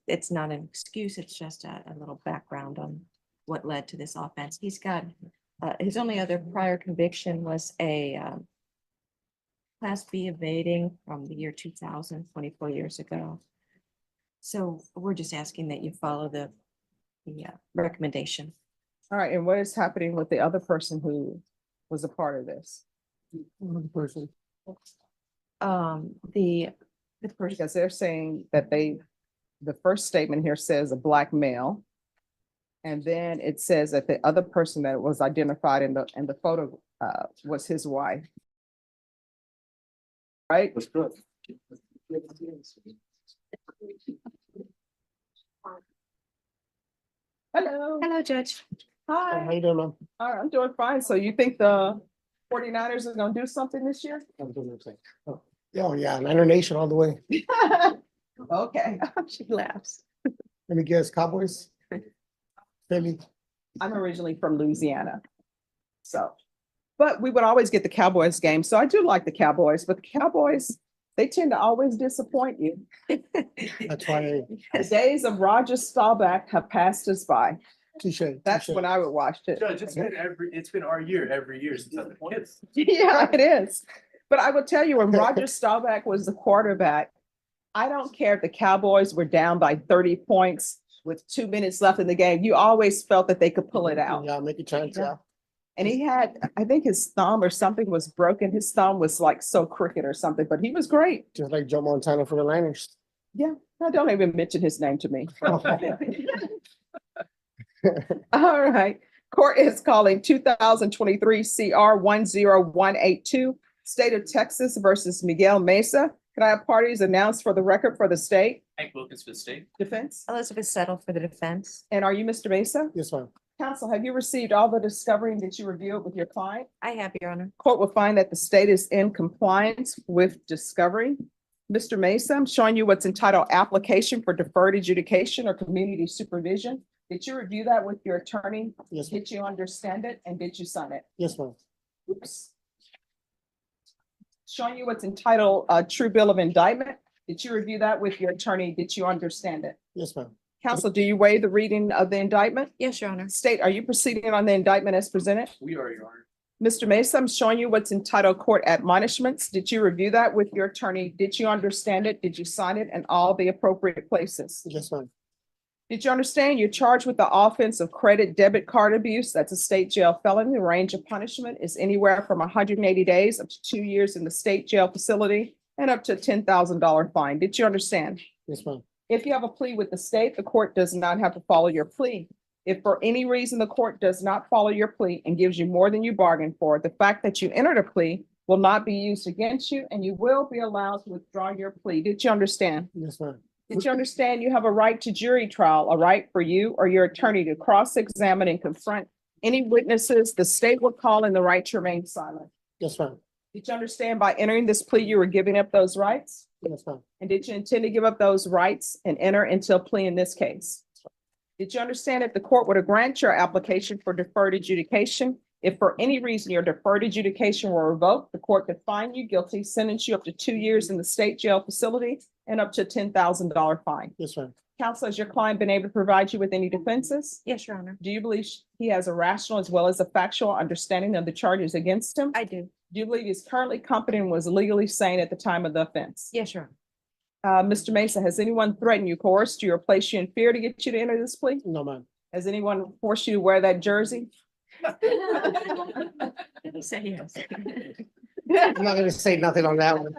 it's not an excuse, it's just a little background on what led to this offense. He's got, his only other prior conviction was a Class B evading from the year 2000, 24 years ago. So we're just asking that you follow the recommendation. All right, and what is happening with the other person who was a part of this? Another person. The person, Because they're saying that the first statement here says a black male. And then it says that the other person that was identified in the photo was his wife. Right? That's good. Hello. Judge. Hi. How you doing, man? All right, I'm doing fine. So you think the 49ers are gonna do something this year? I'm doing okay. Oh, yeah, Niner Nation all the way. Okay. She laughs. Let me guess, Cowboys? Philly? I'm originally from Louisiana. So, but we would always get the Cowboys game. So I do like the Cowboys, but the Cowboys, they tend to always disappoint you. That's why. The days of Roger Staubach have passed us by. Touche. That's when I would watch it. Judge, it's been our year every year since I've been kids. Yeah, it is. But I will tell you, when Roger Staubach was the quarterback, I don't care if the Cowboys were down by 30 points with 2 minutes left in the game. You always felt that they could pull it out. Yeah, make a chance, yeah. And he had, I think his thumb or something was broken. His thumb was like so crooked or something, but he was great. Just like Joe Montana for the Niners. Yeah, I don't even mention his name to me. All right. Court is calling 2023 CR 10182, State of Texas versus Miguel Mesa. Can I have parties announced for the record for the state Hank Wilkins for the state. defense? Elizabeth settled for the defense. And are you Mr. Mesa? Yes, ma'am. Counsel, have you received all the discovery that you reviewed with your client? I have, Your Honor. Court will find that the state is in compliance with discovery. Mr. Mesa, I'm showing you what's entitled Application for Deferred Adjudication or Community Supervision. Did you review that with your attorney? Yes, ma'am. Did you understand it and did you sign it? Yes, ma'am. Oops. Showing you what's entitled True Bill of Indictment. Did you review that with your attorney? Did you understand it? Yes, ma'am. Counsel, do you waive the reading of the indictment? Yes, Your Honor. State, are you proceeding on the indictment as presented? We are, Your Honor. Mr. Mesa, I'm showing you what's entitled Court Admonishments. Did you review that with your attorney? Did you understand it? Did you sign it in all the appropriate places? Yes, ma'am. Did you understand you're charged with the offense of credit debit card abuse? That's a state jail felony. The range of punishment is anywhere from 180 days up to 2 years in the state jail facility and up to a $10,000 fine. Did you understand? Yes, ma'am. If you have a plea with the state, the court does not have to follow your plea. If for any reason the court does not follow your plea and gives you more than you bargained for, the fact that you entered a plea will not be used against you and you will be allowed to withdraw your plea. Did you understand? Yes, ma'am. Did you understand you have a right to jury trial, a right for you or your attorney to cross-examine and confront any witnesses the state will call and the right to remain silent? Yes, ma'am. Did you understand by entering this plea, you were giving up those rights? Yes, ma'am. And did you intend to give up those rights and enter into a plea in this case? Did you understand if the court were to grant your application for deferred adjudication, if for any reason your deferred adjudication were revoked, the court could find you guilty, sentence you up to 2 years in the state jail facility and up to a $10,000 fine? Yes, ma'am. Counsel, has your client been able to provide you with any defenses? Yes, Your Honor. Do you believe he has a rational as well as a factual understanding of the charges against him? I do. Do you believe he's currently competent and was legally sane at the time of the offense? Yes, Your Honor. Mr. Mesa, has anyone threatened you, coerced you, or placed you in fear to get you to enter this plea? No, ma'am. Has anyone forced you to wear that jersey? Say yes. I'm not gonna say nothing on that one.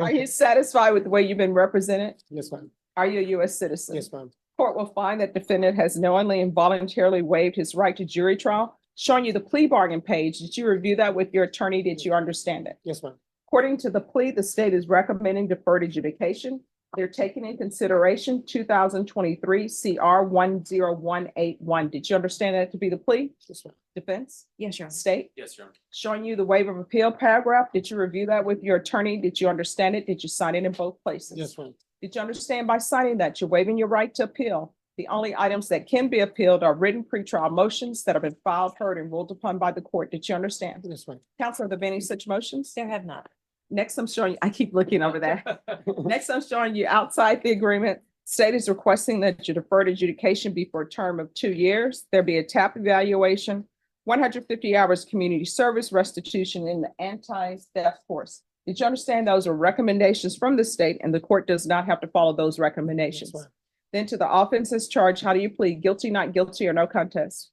Are you satisfied with the way you've been represented? Yes, ma'am. Are you a U.S. citizen? Yes, ma'am. Court will find that defendant has knowingly and voluntarily waived his right to jury trial. Showing you the plea bargain page. Did you review that with your attorney? Did you understand it? Yes, ma'am. According to the plea, the state is recommending deferred adjudication. They're taking in consideration 2023 CR 10181. Did you understand that to be the plea? Yes, ma'am. Defense? Yes, Your Honor. State? Yes, Your Honor. Showing you the waiver of appeal paragraph. Did you review that with your attorney? Did you understand it? Did you sign it in both places? Yes, ma'am. Did you understand by signing that you're waiving your right to appeal? The only items that can be appealed are written pretrial motions that have been filed, heard, and ruled upon by the court. Did you understand? Yes, ma'am. Counsel, have there been any such motions? There have not. Next, I'm showing you, I keep looking over there. Next, I'm showing you outside the agreement. State is requesting that your deferred adjudication be for a term of 2 years. There be a TAP evaluation, 150 hours community service restitution in the anti-theft course. Did you understand those are recommendations from the state and the court does not have to follow those recommendations? Yes, ma'am. Then to the offenses charged, how do you plead? Guilty, not guilty, or no contest?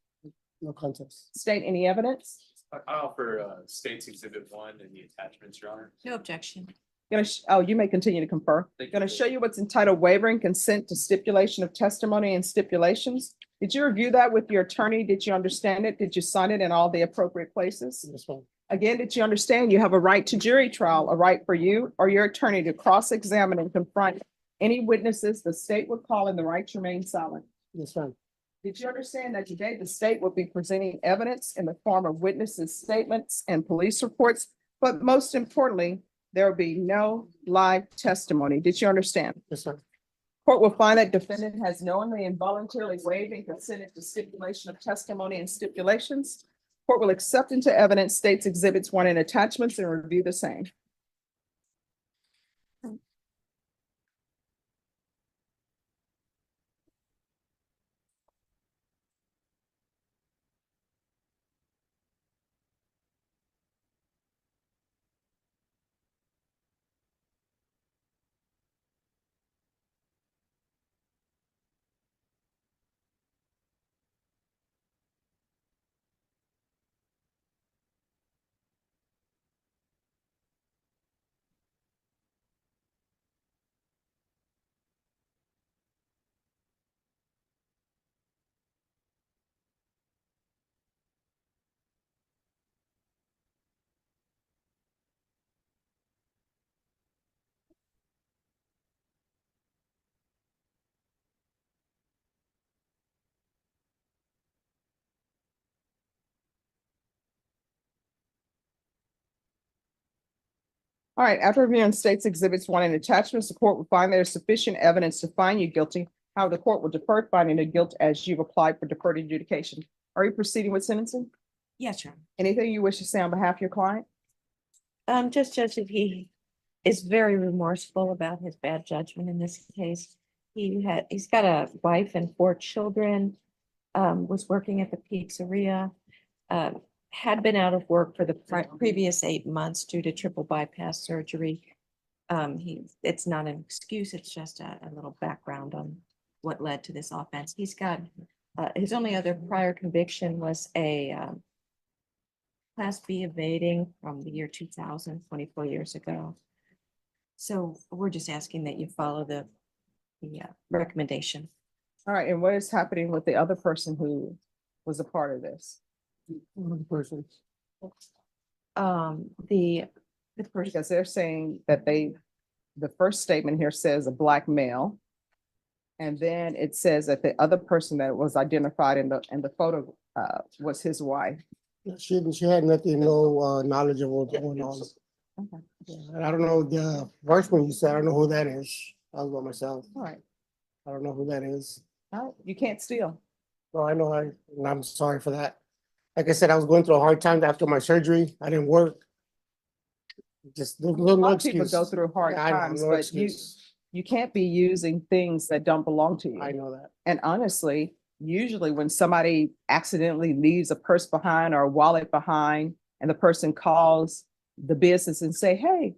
No contest. State any evidence? I offer State's Exhibit 1 and the attachments, Your Honor. No objection. Oh, you may continue to confer. Thank you. Going to show you what's entitled wavering consent to stipulation of testimony and stipulations. Did you review that with your attorney? Did you understand it? Did you sign it in all the appropriate places? Yes, ma'am. Again, did you understand you have a right to jury trial, a right for you or your attorney to cross-examine and confront any witnesses the state would call and the right to remain silent? Yes, ma'am. Did you understand that today the state will be presenting evidence in the form of witnesses' statements and police reports? But most importantly, there will be no live testimony. Did you understand? Yes, ma'am. Court will find that defendant has knowingly and voluntarily waived and consented to stipulation of testimony and stipulations. Court will accept into evidence State's Exhibits 1 and attachments and review the same. All right, after reviewing State's Exhibits 1 and attachments, the court will find there is sufficient evidence to find you guilty. However, the court will defer finding of guilt as you've applied for deferred adjudication. Are you proceeding with sentencing? Yes, Your Honor. Anything you wish to say on behalf of your client? Just Judge, that he is very remorseful about his bad judgment in this case. He's got a wife and 4 children, was working at the pizzeria, had been out of work for the previous 8 months due to triple bypass surgery. It's not an excuse, it's just a little background on what led to this offense. He's got, his only other prior conviction was a Class B evading from the year 2000, 24 years ago. So we're just asking that you follow the recommendation. All right, and what is happening with the other person who was a part of this? One of the persons. The person, Because they're saying that the first statement here says a black male. And then it says that the other person that was identified in the photo was his wife. She had nothing, no knowledge of what was going on. Okay. Yeah, and I don't know, the first one you said, I don't know who that is. I was by myself. All right, I don't know who that is. all right, you can't steal. No, I know, and I'm sorry for that. Like I said, I was going through a hard time after my surgery. I didn't work. Just no A lot of people excuse. go through hard Yeah, I know, times, no but excuse. you can't be using things that don't belong to you. I know that. And honestly, usually when somebody accidentally leaves a purse behind or a wallet behind and the person calls the business and say, hey,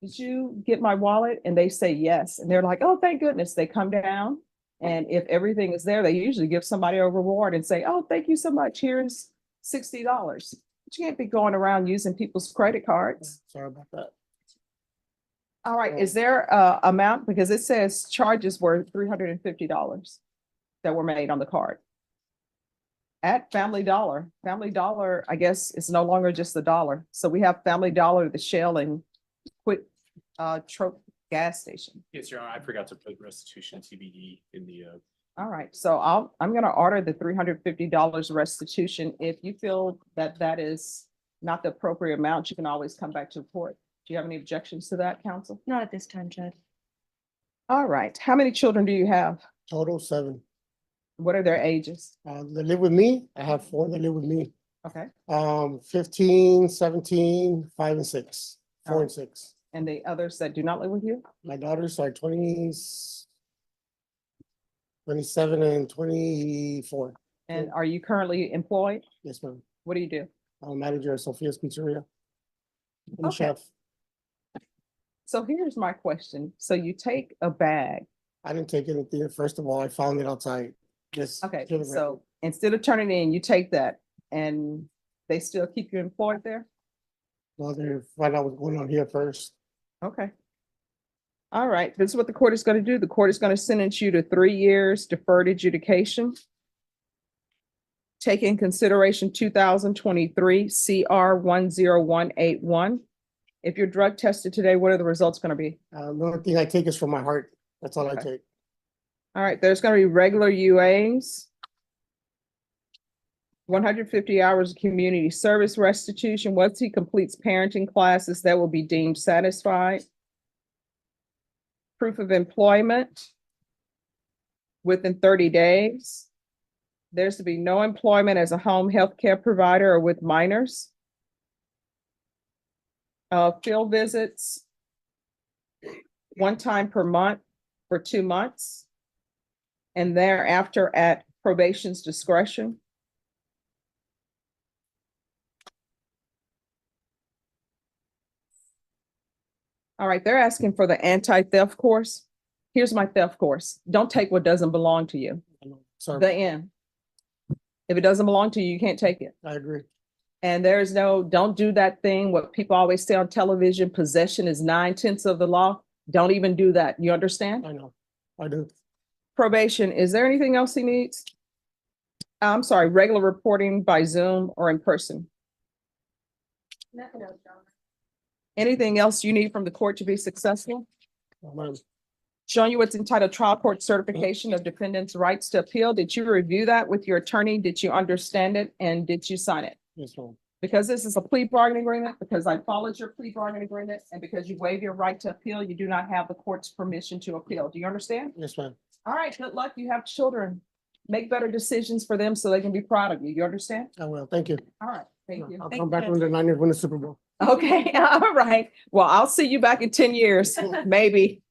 did you get my wallet? And they say yes. And they're like, oh, thank goodness. They come down. And if everything is there, they usually give somebody a reward and say, oh, thank you so much. Here's $60. But you can't be going around using people's credit cards. Sorry about that. All right, is there a amount? Because it says charges were $350 that were made on the card. At Family Dollar, I guess it's no longer just the dollar. So we have Family Dollar, the Shell and Quick Trope gas station. Yes, Your Honor, I forgot to put restitution TBD in the, All right, so I'm gonna order the $350 restitution. If you feel that that is not the appropriate amount, you can always come back to the court. Do you have any objections to that, counsel? not at this time, Judge. All right, how many children do you have? Total 7. What are their ages? They live with me. I have 4 that live with me. Okay, 15, 17, 5 and 6, 4 and 6. and the others that do not live with you? My daughters are 20, 27 and 24. And are you currently employed? Yes, ma'am. What do you do? I'm a manager at Sophia's Pizzeria. I'm a Okay. chef. So here's my question. So you take a bag. I didn't take anything. First of all, I found it outside. Just Okay, for the so record. instead of turning it in, you take that and they still keep you employed there? Well, they find out what's going on here first. Okay. All right, this is what the court is going to do. The court is going to sentence you to 3 years deferred adjudication. Take in consideration 2023 CR 10181. If you're drug tested today, what are the results going to be? The only thing I take is from my heart. That's all I Okay. take. All right, there's going to be regular UAs. 150 hours of community service restitution. Once he completes parenting classes, that will be deemed satisfied. Proof of employment within 30 days. There's to be no employment as a home health care provider or with minors. Field visits 1 time per month for 2 months. And thereafter at probation's discretion. All right, they're asking for the anti-theft course. Here's my theft course. Don't take what doesn't belong to you. Sorry, The end. If it doesn't belong to you, you can't take it. I agree. And there's no, don't do that thing, what people always say on television, possession is 9/10 of the law. Don't even do that. You understand? I know. I do. Probation, is there anything else he needs? I'm sorry, regular reporting by Zoom or in person. Anything else you need from the court to be successful? Ma'am, Showing you what's entitled trial court certification of defendant's rights to appeal. Did you review that with your attorney? Did you understand it? And did you sign it? yes, ma'am. Because this is a plea bargaining agreement, because I followed your plea bargaining agreement, and because you waive your right to appeal, you do not have the court's permission to appeal. Do you understand? Yes, ma'am. All right, good luck. You have children. Make better decisions for them so they can be proud of you. You understand? I will. Thank you. All right, thank you. I'll come back when the Niners win the Super Bowl. Okay, all right. Well, I'll see you back in 10 years, maybe.